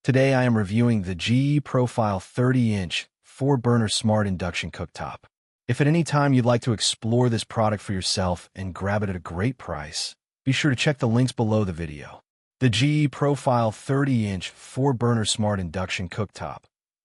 Today I am reviewing the GE Profile 30-inch 4-burner Smart Induction Cooktop. If at any time you'd like to explore this product for yourself and grab it at a great price, be sure to check the links below the video. The GE Profile 30-inch 4-burner Smart Induction Cooktop,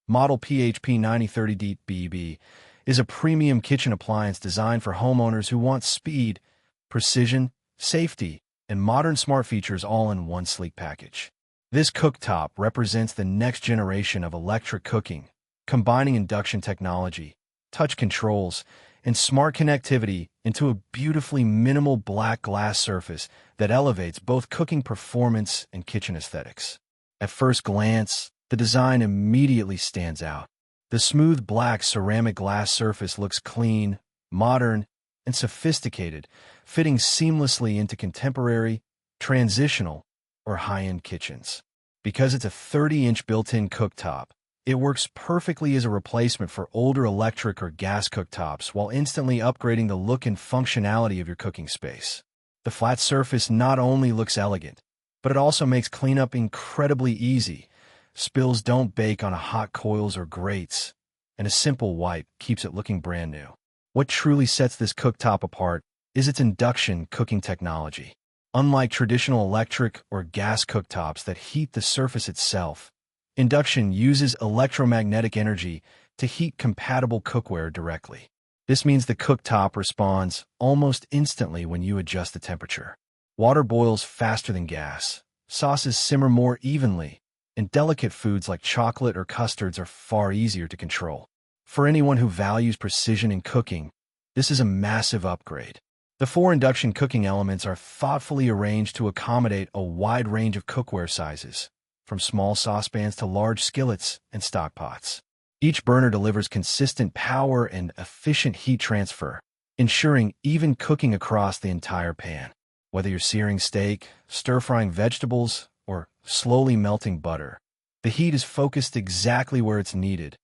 model PHP9030DTBB, is a premium kitchen appliance designed for homeowners who want speed, precision, safety, and modern smart features all in one sleek package. This cooktop represents the next generation of electric cooking, combining induction technology, touch controls, and smart connectivity into a beautifully minimal black glass surface that elevates both cooking performance and kitchen aesthetics. At first glance, the design immediately stands out. The smooth black ceramic glass surface looks clean, modern, and sophisticated, fitting seamlessly into contemporary, transitional, or high-end kitchens. Because it's a 30-inch built-in cooktop, it works perfectly as a replacement for older electric or gas cooktops while instantly upgrading the look and functionality of your cooking space. The flat surface not only looks elegant, but it also makes cleanup incredibly easy. Spills don't bake on hot coils or grates, and a simple wipe keeps it looking brand new. What truly sets this cooktop apart is its induction cooking technology. Unlike traditional electric or gas cooktops that heat the surface itself, induction uses electromagnetic energy to heat compatible cookware directly. This means the cooktop responds almost instantly when you adjust the temperature. Water boils faster than gas, sauces simmer more evenly, and delicate foods like chocolate or custards are far easier to control. For anyone who values precision in cooking, this is a massive upgrade. The 4 induction cooking elements are thoughtfully arranged to accommodate a wide range of cookware sizes, from small saucepans to large skillets and stock pots. Each burner delivers consistent power and efficient heat transfer, ensuring even cooking across the entire pan. Whether you're searing steak, stir-frying vegetables, or slowly melting butter, the heat is focused exactly where it's needed,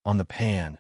on the pan,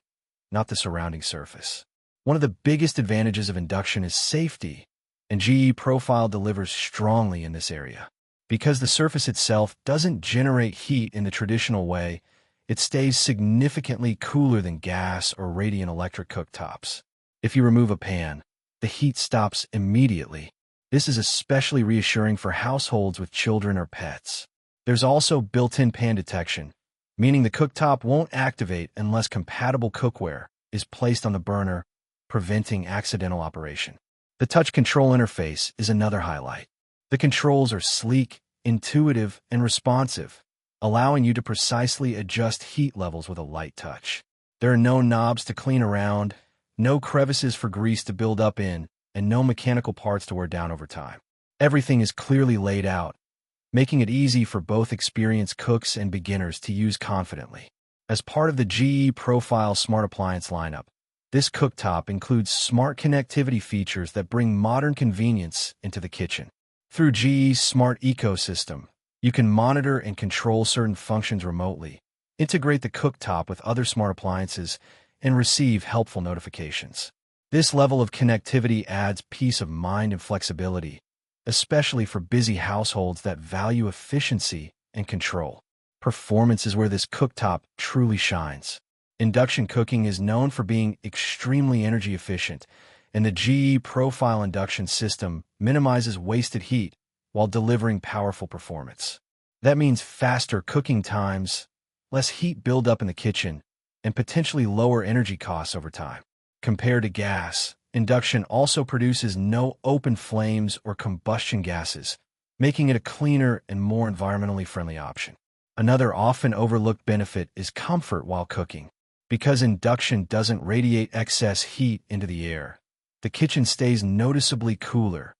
not the surrounding surface. One of the biggest advantages of induction is safety, and GE Profile delivers strongly in this area. Because the surface itself doesn't generate heat in the traditional way, it stays significantly cooler than gas or radiant electric cooktops. If you remove a pan, the heat stops immediately. This is especially reassuring for households with children or pets. There's also built-in pan detection, meaning the cooktop won't activate unless compatible cookware is placed on the burner, preventing accidental operation. The touch control interface is another highlight. The controls are sleek, intuitive, and responsive, allowing you to precisely adjust heat levels with a light touch. There are no knobs to clean around, no crevices for grease to build up in, and no mechanical parts to wear down over time. Everything is clearly laid out, making it easy for both experienced cooks and beginners to use confidently. As part of the GE Profile Smart Appliance lineup, this cooktop includes smart connectivity features that bring modern convenience into the kitchen. Through GE's Smart Ecosystem, you can monitor and control certain functions remotely, integrate the cooktop with other smart appliances, and receive helpful notifications. This level of connectivity adds peace of mind and flexibility, especially for busy households that value efficiency and control. Performance is where this cooktop truly shines. Induction cooking is known for being extremely energy efficient, and the GE Profile induction system minimizes wasted heat while delivering powerful performance. That means faster cooking times, less heat buildup in the kitchen, and potentially lower energy costs over time. Compared to gas, induction also produces no open flames or combustion gases, making it a cleaner and more environmentally friendly option. Another often overlooked benefit is comfort while cooking. Because induction doesn't radiate excess heat into the air, the kitchen stays noticeably cooler,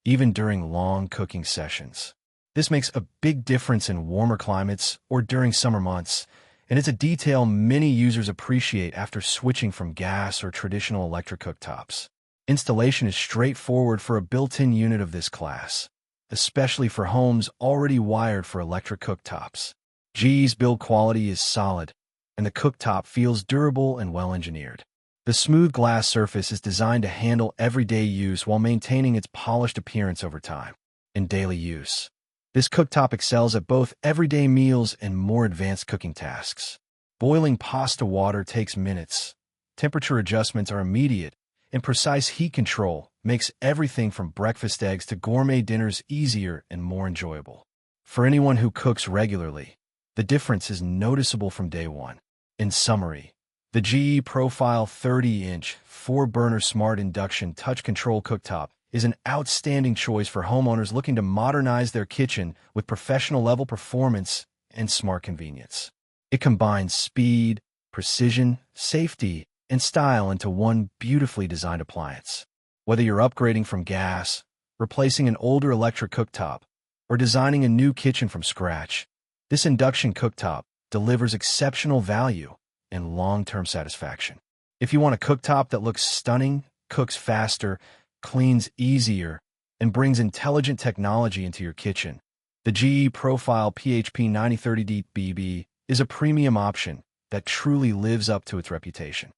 even during long cooking sessions. This makes a big difference in warmer climates or during summer months, and it's a detail many users appreciate after switching from gas or traditional electric cooktops. Installation is straightforward for a built-in unit of this class, especially for homes already wired for electric cooktops. GE's build quality is solid, and the cooktop feels durable and well-engineered. The smooth glass surface is designed to handle everyday use while maintaining its polished appearance over time. In daily use, This cooktop excels at both everyday meals and more advanced cooking tasks. Boiling pasta water takes minutes. Temperature adjustments are immediate, and precise heat control makes everything from breakfast eggs to gourmet dinners easier and more enjoyable. For anyone who cooks regularly, the difference is noticeable from day one. In summary, the GE Profile 30-inch 4-burner Smart Induction Touch Control Cooktop is an outstanding choice for homeowners looking to modernize their kitchen with professional-level performance and smart convenience. It combines speed, precision, safety, and style into one beautifully designed appliance. Whether you're upgrading from gas, replacing an older electric cooktop, or designing a new kitchen from scratch, this induction cooktop delivers exceptional value and long-term satisfaction. If you want a cooktop that looks stunning, cooks faster, cleans easier, and brings intelligent technology into your kitchen, the GE Profile PHP9030DTBB is a premium option that truly lives up to its reputation.